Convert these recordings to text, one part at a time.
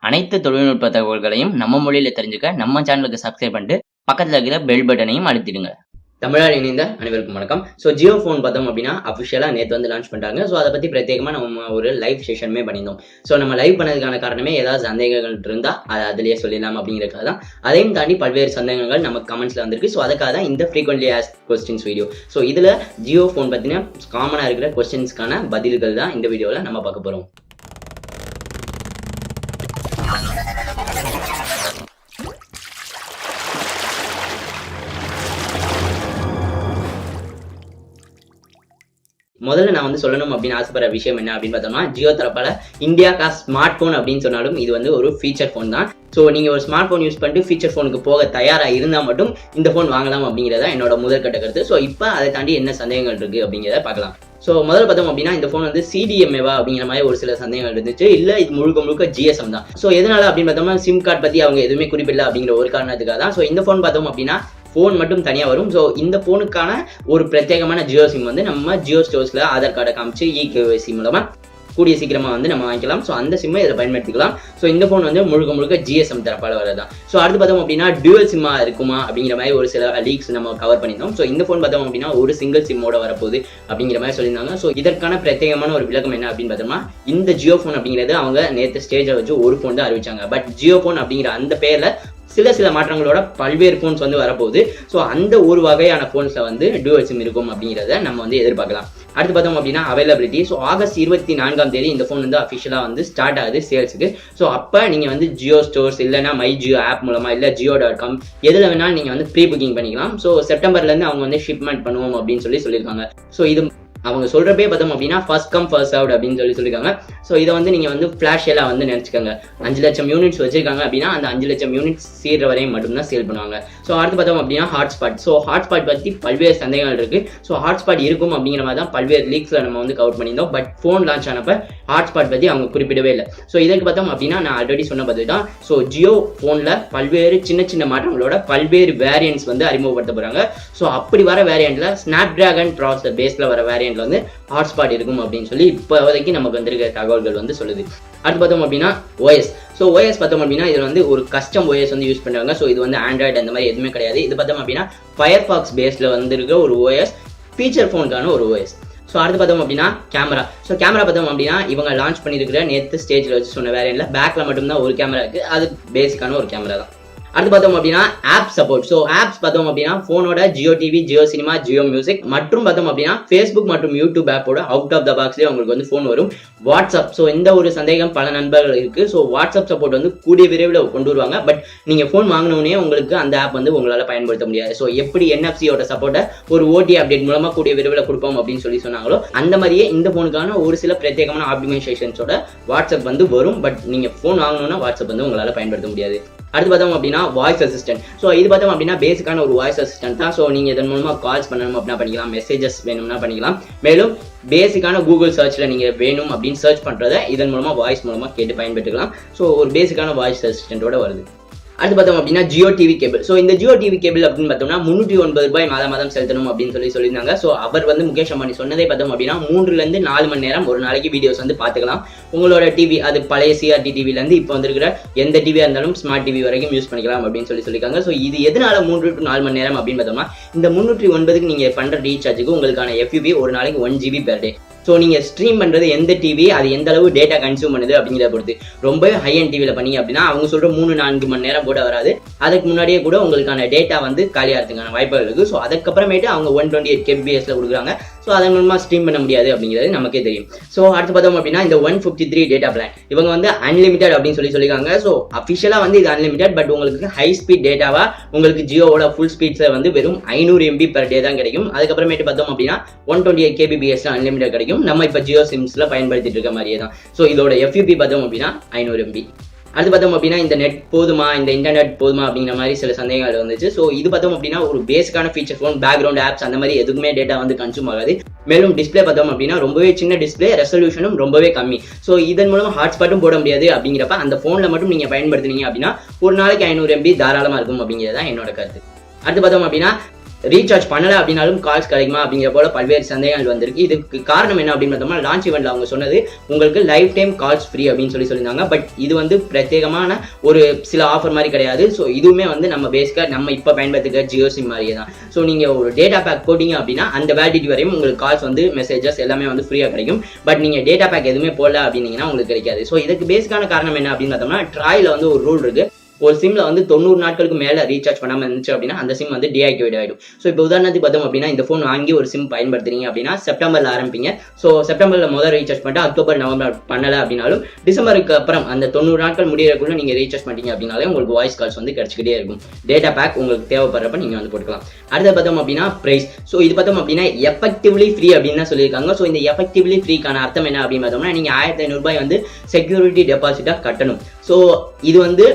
அனைத்து தொழில்நுட்ப தகவல்களையும் நம்ம மொழியில தெரிஞ்சுக்க நம்ம சேனலுக்கு சப்ஸ்கிரைப் பண்ணிட்டு பக்கத்துல இருக்கிற பெல் பட்டனையும் அழுத்திடுங்க. தமிழால் இணைந்த அனைவருக்கும் வணக்கம். ஸோ ஜியோ ஃபோன் பார்த்தோம் அப்படின்னா அஃபிஷியலாக நேற்று வந்து லான்ச் பண்ணிட்டாங்க. ஸோ அதை பற்றி பிரத்யேகமாக நம்ம ஒரு லைவ் செஷனுமே பண்ணியிருந்தோம். ஸோ நம்ம லைவ் பண்ணதுக்கான காரணமே ஏதாவது சந்தேகங்கள் இருந்தால் அதை அதிலேயே சொல்லிடலாம் அப்படிங்கிறதுக்காக தான். அதையும் தாண்டி பல்வேறு சந்தேகங்கள் நமக்கு கமெண்ட்ஸில் வந்திருக்கு. ஸோ அதுக்காக தான் இந்த frequently ask questions video. So இதில் ஜியோ ஃபோன் பற்றின காமனாக இருக்கிற கொஸ்டின்ஸ்க்கான பதில்கள் தான் இந்த வீடியோவில் நம்ம பார்க்க போகிறோம். முதல்ல நான் வந்து சொல்லணும் அப்படின்னு ஆசைப்படுற விஷயம் என்ன அப்படின்னு பார்த்தோம்னா, ஜியோ தரப்பால இந்தியாக்கா ஸ்மார்ட் போன் அப்படின்னு சொன்னாலும் இது வந்து ஒரு ஃபீச்சர் ஃபோன் தான். ஸோ நீங்கள் ஒரு ஸ்மார்ட் ஃபோன் யூஸ் பண்ணிட்டு ஃபீச்சர் ஃபோனுக்கு போக தயாராக இருந்தால் மட்டும் இந்த ஃபோன் வாங்கலாம் அப்படிங்கிறத என்னோட முதல் கட்ட கருத்து. ஸோ இப்போ அதை தாண்டி என்ன சந்தேகங்கள் இருக்குது அப்படிங்கிறத பார்க்கலாம். ஸோ முதல்ல பார்த்தோம் அப்படின்னா இந்த ஃபோன் வந்து சிடிஎம்ஏவா அப்படிங்கிற மாதிரி ஒரு சில சந்தேகங்கள் இருந்துச்சு. இல்லை இது முழுக்க ஜிஎஸ்எம் தான். ஸோ எதனால அப்படின்னு பார்த்தோம்னா சிம் கார்டு பற்றி அவங்க எதுவுமே குறிப்பிடல அப்படிங்கிற ஒரு காரணத்துக்காக தான். ஸோ இந்த ஃபோன் பார்த்தோம் அப்படின்னா ஃபோன் மட்டும் தனியாக வரும். ஸோ இந்த ஃபோனுக்கான ஒரு பிரத்யேகமான ஜியோ சிம் வந்து நம்ம ஜியோ ஸ்டோர்ஸில் ஆதார் கார்டை காமிச்சு இகேஒய்சி மூலமாக கூடிய சீக்கிரமாக வந்து நம்ம வாங்கிக்கலாம். ஸோ அந்த சிம்மை இதில் பயன்படுத்திக்கலாம். ஸோ இந்த ஃபோன் வந்து முழுக்க ஜிஎஸ்எம் தரப்பால் வரதான். ஸோ அடுத்து பார்த்தோம் அப்படின்னா டியூவல் சிம்மா இருக்குமா அப்படிங்கிற மாதிரி ஒரு சில லீக்ஸ் நம்ம கவர் பண்ணியிருந்தோம். ஸோ இந்த ஃபோன் பார்த்தோம் அப்படின்னா ஒரு சிங்கிள் சிம்மோட வரப்போகுது அப்படிங்கிற மாதிரி சொல்லியிருந்தாங்க. ஸோ இதற்கான பிரத்யேகமான ஒரு விளக்கம் என்ன அப்படின்னு பார்த்தோம்னா, இந்த ஜியோ ஃபோன் அப்படிங்கிறது அவங்க நேற்று ஸ்டேஜை வச்சு ஒரு ஃபோன் தான் அறிவிச்சாங்க. பட் ஜியோ ஃபோன் அப்படிங்கிற அந்த பேரில் சில மாற்றங்களோட பல்வேறு ஃபோன்ஸ் வந்து வரப்போகுது. ஸோ அந்த ஒரு வகையான ஃபோன்ஸில் வந்து டூவல் சிம் இருக்கும் அப்படிங்கிறத நம்ம வந்து எதிர்பார்க்கலாம். அடுத்து பார்த்தோம் அப்படின்னா அவைலபிலிட்டி. ஸோ ஆகஸ்ட் 24 இந்த ஃபோன் வந்து அஃபிஷியலாக வந்து ஸ்டார்ட் ஆகுது சேல்ஸுக்கு. ஸோ அப்போ நீங்கள் வந்து ஜியோ ஸ்டோர்ஸ் இல்லைனா மை ஜியோ ஆப் மூலமாக இல்லை ஜியோ.com எதில் வேணாலும் நீங்கள் வந்து ப்ரீ புக்கிங் பண்ணிக்கலாம். ஸோ செப்டம்பர்லேருந்து அவங்க வந்து ஷிப்மெண்ட் பண்ணுவோம் அப்படின்னு சொல்லியிருக்காங்க. ஸோ இது அவங்க சொல்கிறப்பே பார்த்தோம் அப்படின்னா ஃபர்ஸ்ட் கம் ஃபர்ஸ்ட் அவுட் அப்படின்னு சொல்லியிருக்காங்க. ஸோ இதை வந்து நீங்கள் வந்து ஃப்ளாஷ் எல்லாம் வந்து நினச்சிக்கோங்க. 5 லட்சம் யூனிட்ஸ் வச்சிருக்காங்க அப்படின்னா அந்த 5 லட்சம் யூனிட்ஸ் சீர்ற வரையும் மட்டும்தான் சேல் பண்ணுவாங்க. ஸோ அடுத்து பார்த்தோம் அப்படின்னா ஹாட்ஸ்பாட். ஸோ ஹாட்ஸ்பாட் பற்றி பல்வேறு சந்தேகங்கள் இருக்குது. ஸோ ஹாட்ஸ்பாட் இருக்கும் அப்படிங்கிற மாதிரி தான் பல்வேறு லீக்ஸில் நம்ம வந்து கவர் பண்ணியிருந்தோம். பட் ஃபோன் லான்ச் ஆனப்போ ஹாட்ஸ்பாட் பற்றி அவங்க குறிப்பிடவே இல்லை. ஸோ இதற்கு பார்த்தோம் அப்படின்னா நான் ஆல்ரெடி சொன்ன பார்த்து தான். ஸோ ஜியோ ஃபோனில் பல்வேறு சின்ன மாற்றங்களோட பல்வேறு வேரியன்ட்ஸ் வந்து அறிமுகப்படுத்த போகிறாங்க. ஸோ அப்படி வர வேரியண்ட்டில் ஸ்னாப் டிராகன் ப்ராசஸர் பேஸில் வர வேரியண்ட்டில் வந்து ஹாட்ஸ்பாட் இருக்கும் அப்படின்னு சொல்லி இப்போதைக்கு நமக்கு வந்திருக்க தகவல்கள் வந்து சொல்லுது. அடுத்து பார்த்தோம் அப்படின்னா ஓஎஸ். ஸோ ஓஎஸ் பார்த்தோம் அப்படின்னா இதில் வந்து ஒரு கஸ்டம் ஓஎஸ் வந்து யூஸ் பண்ணுறாங்க. ஸோ இது வந்து ஆண்ட்ராய்டு அந்த மாதிரி எதுவுமே கிடையாது. இது பார்த்தோம் அப்படின்னா ஃபயர்பாக்ஸ் பேஸில் வந்துருக்க ஒரு ஓஎஸ், ஃபீச்சர் ஃபோனுக்கான ஒரு ஓஎஸ். ஸோ அடுத்து பார்த்தோம் அப்படின்னா கேமரா. ஸோ கேமரா பார்த்தோம் அப்படின்னா இவங்க லான்ச் பண்ணியிருக்கிற நேற்று ஸ்டேஜில் வச்சு சொன்ன வேரியண்ட்ல பேக்கில் மட்டும்தான் ஒரு கேமரா இருக்குது. அது பேசிக்கான ஒரு கேமரா தான். அடுத்து பார்த்தோம் அப்படின்னா ஆப் சப்போர்ட். ஸோ ஆப்ஸ் பார்த்தோம் அப்படின்னா ஃபோனோட Jio TV, Jio cinema, Jio music மற்றும் பார்த்தோம் அப்படின்னா ஃபேஸ்புக் மற்றும் யூடியூப் ஆப்போட அவுட் ஆஃப் த பாக்ஸ்லேயே உங்களுக்கு வந்து ஃபோன் வரும். வாட்ஸ்அப். ஸோ இந்த ஒரு சந்தேகம் பல நண்பர்கள் இருக்குது. ஸோ வாட்ஸ்அப் சப்போர்ட் வந்து கூடிய விரைவில் கொண்டு வருவாங்க. பட் நீங்கள் ஃபோன் வாங்கினோடனே உங்களுக்கு அந்த ஆப் வந்து உங்களால் பயன்படுத்த முடியாது. ஸோ எப்படி என்எஃப்சியோட சப்போர்ட்டை ஒரு ஓடி அப்டேட் மூலமாக கூடிய விரைவில் கொடுப்போம் அப்படின்னு சொன்னாங்களோ அந்த மாதிரியே இந்த ஃபோனுக்கான ஒரு சில பிரத்யேகமான ஆப்டிமைசேஷன்ஸோட வாட்ஸ்அப் வந்து வரும். பட் நீங்கள் ஃபோன் வாங்கணும்னா வாட்ஸ்அப் வந்து உங்களால் பயன்படுத்த முடியாது. அடுத்து பார்த்தோம் அப்படின்னா வாய்ஸ் அசிஸ்டன்ட். ஸோ இது பார்த்தோம் அப்படின்னா பேசிக்கான ஒரு வாய்ஸ் அசிஸ்டன்ட் தான். ஸோ நீங்கள் இதன் மூலமாக கால்ஸ் பண்ணணும் அப்படின்னா பண்ணிக்கலாம், மெசேஜஸ் வேணும்னா பண்ணிக்கலாம். மேலும் பேசிக்கான கூகுள் சர்ச்சில் நீங்கள் வேணும் அப்படின்னு சர்ச் பண்ணுறதை இதன் மூலமாக வாய்ஸ் மூலமாக கேட்டு பயன்படுத்திக்கலாம். ஸோ ஒரு பேசிக்கான வாய்ஸ் அசிஸ்டன்ட்டோட வருது. அடுத்து பார்த்தோம் அப்படின்னா ஜியோ டிவி கேபிள். ஸோ இந்த ஜியோ டிவி கேபிள் அப்படின்னு பார்த்தோம்னா 309 ரூபாய் மாதம் செலுத்தணும் அப்படின்னு சொல்லியிருந்தாங்க. ஸோ அவர் வந்து முகேஷ் அம்பானி சொன்னதே பார்த்தோம் அப்படின்னா 3 to 4 மணி நேரம் ஒரு நாளைக்கு வீடியோஸ் வந்து பார்த்துக்கலாம். உங்களோட டிவி அது பழைய சிஆர்டி டிவிலேருந்து இப்போ வந்துருக்கிற எந்த டிவியாக இருந்தாலும் ஸ்மார்ட் டிவி வரைக்கும் யூஸ் பண்ணிக்கலாம் அப்படின்னு சொல்லியிருக்காங்க. ஸோ இது எதனால 3 to 4 மணி நேரம் அப்படின்னு பார்த்தோம்னா, இந்த 309க்கு நீங்கள் பண்ணுற ரீசார்ஜுக்கு உங்களுக்கான FUB ஒரு நாளைக்கு 1 GB பெர் டே. ஸோ நீங்கள் ஸ்ட்ரீம் பண்ணுறது எந்த டிவி, அது எந்த அளவு டேட்டா கன்சியூம் பண்ணுது அப்படிங்கிறத பொறுத்து. ரொம்பவே ஹை அண்ட் டிவியில் பண்ணீங்க அப்படின்னா அவங்க சொல்கிற 3-4 மணி நேரம் கூட வராது. அதுக்கு முன்னாடியே கூட உங்களுக்கான டேட்டா வந்து காலியாகிறதுக்கான வாய்ப்புகள் இருக்குது. ஸோ அதுக்கப்புறமேட்டு அவங்க 128 kbps கொடுக்குறாங்க. ஸோ அதன் மூலமாக ஸ்ட்ரீம் பண்ண முடியாது அப்படிங்கிறது நமக்கே தெரியும். ஸோ அடுத்து பார்த்தோம் அப்படின்னா இந்த 153 டேட்டா பிளான் இவங்க வந்து அன்லிமிட்டட் அப்படின்னு சொல்லியிருக்காங்க. ஸோ அஃபிஷியலாக வந்து இது அன்லிமிட்டட். பட் உங்களுக்கு ஹை ஸ்பீட் டேட்டாவா உங்களுக்கு ஜியோவோட ஃபுல் ஸ்பீட்ஸில் வந்து வெறும் 500 MB per day தான் கிடைக்கும். அதுக்கப்புறமேட்டு பார்த்தோம் அப்படின்னா 128 kbps அன்லிமிட்டட் கிடைக்கும். நம்ம இப்போ ஜியோ சிம்ஸ்ல பயன்படுத்திட்டு இருக்க மாதிரியே தான். ஸோ இதோட FUB பார்த்தோம் அப்படின்னா 500 MB. அடுத்து பார்த்தோம் அப்படின்னா இந்த நெட் போதுமா, இந்த இன்டர்நெட் போதுமா அப்படிங்கிற மாதிரி சில சந்தேகங்கள் வந்துச்சு. ஸோ இது பார்த்தோம் அப்படின்னா ஒரு பேசிக்கான ஃபீச்சர் ஃபோன், பேக்ரவுண்ட் ஆப்ஸ் அந்த மாதிரி எதுக்குமே டேட்டா வந்து கன்சூம் ஆகாது. மேலும் டிஸ்பிளே பார்த்தோம் அப்படின்னா ரொம்பவே சின்ன டிஸ்பிளே, ரெசல்யூஷனும் ரொம்பவே கம்மி. ஸோ இதன் மூலம் ஹாட்ஸ்பாட்டும் போட முடியாது அப்படிங்கிறப்ப அந்த ஃபோனில் மட்டும் நீங்கள் பயன்படுத்தினீங்க அப்படின்னா ஒரு நாளைக்கு 500 MB தாராளமாக இருக்கும் அப்படிங்கிறது தான் என்னோட கருத்து. அடுத்து பார்த்தோம் அப்படின்னா ரீசார்ஜ் பண்ணல அப்படின்னாலும் கால்ஸ் கிடைக்குமா அப்படிங்கிற போல பல்வேறு சந்தேகங்கள் வந்திருக்கு. இதுக்கு காரணம் என்ன அப்படின்னு பார்த்தோம்னா, லான்ச் ஈவெண்ட்ல அவங்க சொன்னது உங்களுக்கு லைஃப் டைம் கால்ஸ் ஃப்ரீ அப்படின்னு சொல்லியிருந்தாங்க. பட் இது வந்து பிரத்யேகமான ஒரு சில ஆஃபர் மாதிரி கிடையாது. ஸோ இதுவுமே வந்து நம்ம பேசிக்கா நம்ம இப்போ பயன்படுத்துகிற ஜியோ சிம் மாதிரியே தான். ஸோ நீங்க ஒரு டேட்டா பேக் போட்டீங்க அப்படின்னா அந்த வேலிடிட்டி வரையும் உங்களுக்கு கால்ஸ் வந்து மெசேஜஸ் எல்லாமே வந்து ஃப்ரீயா கிடைக்கும். பட் நீங்க டேட்டா பேக் எதுவுமே போடல அப்படின்னீங்கன்னா உங்களுக்கு கிடைக்காது. ஸோ இதுக்கு பேசிக்கான காரணம் என்ன அப்படின்னு பார்த்தோம்னா, ட்ராயில வந்து ஒரு ரூல் இருக்கு. ஒரு சிம்ல வந்து 90 நாட்களுக்கு மேல ரீசார்ஜ் பண்ணாம இருந்துச்சு அப்படின்னா அந்த சிம் வந்து டீஆக்டிவேட் ஆயிடும். ஸோ இப்போ உதாரணத்துக்கு பார்த்தோம் அப்படின்னா, இந்த ஃபோன் வாங்கி ஒரு சிம் பயன்படுத்துறீங்க அப்படின்னா செப்டம்பர்ல ஆரம்பிப்பீங்க. ஸோ செப்டம்பர்ல முதல் ரீசார்ஜ் பண்ணிட்டு அக்டோபர் நவம்பர் பண்ணல அப்படின்னாலும் டிசம்பருக்கு அப்புறம் அந்த 90 நாட்கள் முடியறதுக்குள்ள நீங்க ரீசார்ஜ் பண்ணிட்டீங்க அப்படின்னாலே உங்களுக்கு வாய்ஸ் கால்ஸ் வந்து கிடைச்சிக்கிட்டே இருக்கும். டேட்டா பேக் உங்களுக்கு தேவைப்படுறப்ப நீங்க வந்து போட்டுக்கலாம். அடுத்து பார்த்தோம் அப்படின்னா பிரைஸ். ஸோ இது பார்த்தோம் அப்படின்னா எஃபெக்டிவ்லி ஃப்ரீ அப்படின்னு தான் சொல்லியிருக்காங்க. ஸோ இந்த எஃபெக்டிவ்லி ஃப்ரீக்கான அர்த்தம் என்ன அப்படின்னு பார்த்தோம்னா, நீங்க 1500 ரூபாய் வந்து செக்யூரிட்டி டெபாசிட்டா கட்டணும். ஸோ இது வந்து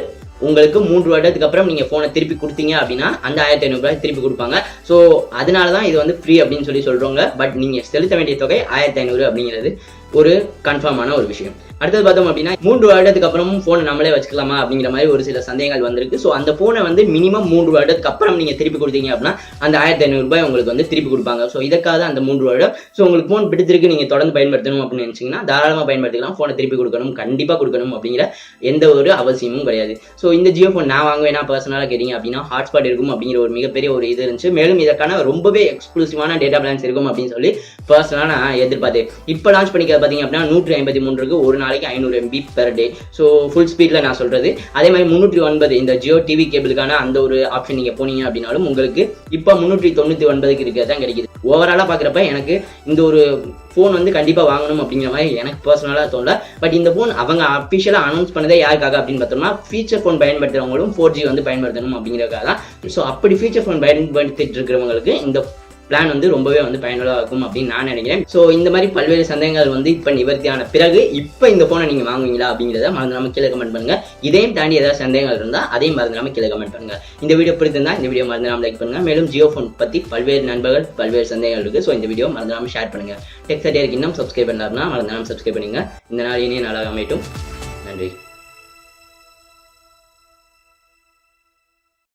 உங்களுக்கு 3 வருடத்துக்கு அப்புறம் நீங்க போனை திருப்பி கொடுத்தீங்க அப்படின்னா அந்த 1500 ரூபாய் திருப்பி கொடுப்பாங்க. ஸோ அதனாலதான் இது வந்து ஃப்ரீ அப்படின்னு சொல்றாங்க. பட் நீங்க செலுத்த வேண்டிய தொகை 1500 அப்படிங்கிறது ஒரு கன்ஃபார்மான ஒரு விஷயம். அடுத்தது பார்த்தோம் அப்படின்னா, 3 வருடத்துக்கு அப்புறமும் போனை நம்மளே வச்சுக்கலாமா அப்படிங்கிற மாதிரி ஒரு சில சந்தேகங்கள் வந்திருக்கு. ஸோ அந்த போனை வந்து மினிமம் 3 வருடத்துக்கு அப்புறம் நீங்க திருப்பி கொடுத்தீங்க அப்படின்னா அந்த 1500 ரூபாய் உங்களுக்கு வந்து திருப்பி கொடுப்பாங்க. ஸோ இதற்காக அந்த 3 வருடம். ஸோ உங்களுக்கு போன் பிடிச்சிருக்கு, நீங்க தொடர்ந்து பயன்படுத்தணும் அப்படின்னு நினைச்சீங்கன்னா தாராளமா பயன்படுத்திக்கலாம். போனை திருப்பி கொடுக்கணும், கண்டிப்பா கொடுக்கணும் அப்படிங்கிற எந்த ஒரு அவசியமும் கிடையாது. ஸோ இந்த ஜியோ போன் நான் வாங்குவேன்னா பர்சனலாக கேட்டீங்க அப்படின்னா ஹாட்ஸ்பாட் இருக்கும் அப்படிங்கிற ஒரு மிகப்பெரிய ஒரு இது இருந்துச்சு. மேலும் இதற்கான ரொம்பவே எக்ஸ்க்ளூசிவான டேட்டா பிளான்ஸ் இருக்கும் அப்படின்னு சொல்லி பர்சனலாக நான் எதிர்பார்த்தேன். இப்போ லான்ச் பண்ணிக்க பார்த்தீங்க அப்படின்னா 153 இருக்கு, ஒரு நாளைக்கு 500 MB per day. So full ஸ்பீட்ல நான் சொல்றது. அதே மாதிரி 309 இந்த ஜியோ டிவி கேபிளுக்கான அந்த ஒரு ஆப்ஷன் நீங்க போனீங்க அப்படின்னாலும் உங்களுக்கு இப்போ 399 இருக்கிறது தான் கிடைக்குது. ஓவராலா பாக்குறப்ப எனக்கு இந்த ஒரு போன் வந்து கண்டிப்பா வாங்கணும் அப்படிங்கிற மாதிரி எனக்கு பர்சனலா தோணல. பட் இந்த போன் அவங்க அபிஷியலா அனௌன்ஸ் பண்ணதே யாருக்காக அப்படின்னு பார்த்தோம்னா, ஃபீச்சர் போன் பயன்படுத்துறவங்களும் 4G வந்து பயன்படுத்தணும் அப்படிங்கிறதுக்காக தான். ஸோ அப்படி ஃபீச்சர் போன் பயன்படுத்திட்டு இருக்கிறவங்களுக்கு இந்த பிளான் வந்து ரொம்பவே வந்து பயனுள்ளதாக இருக்கும் அப்படின்னு நான் நினைக்கிறேன். ஸோ இந்த மாதிரி பல்வேறு சந்தேகங்கள் வந்து இப்போ நிவர்த்தியான பிறகு இப்போ இந்த போனை நீங்க வாங்குவீங்களா அப்படிங்கிறத மறந்துடாம கீழே கமெண்ட் பண்ணுங்க. இதையும் தாண்டி ஏதாவது சந்தேகங்கள் இருந்தால் அதையும் மறந்துடாம கீழே கமெண்ட் பண்ணுங்க. இந்த வீடியோ பிடிச்சிருந்தா இந்த வீடியோ மறந்துடாம லைக் பண்ணுங்க. மேலும் ஜியோ போன் பத்தி பல்வேறு நண்பர்கள் பல்வேறு சந்தேகங்கள் இருக்கு. ஸோ இந்த வீடியோ மறந்துடாம ஷேர் பண்ணுங்க. டெக் சட்டியாருக்கு இன்னும் சப்ஸ்கிரைப் பண்ணாருன்னா மறந்துடாம சப்ஸ்கிரைப் பண்ணுங்க. இந்த நாள் இனிய நாளாக அமையட்டும். நன்றி.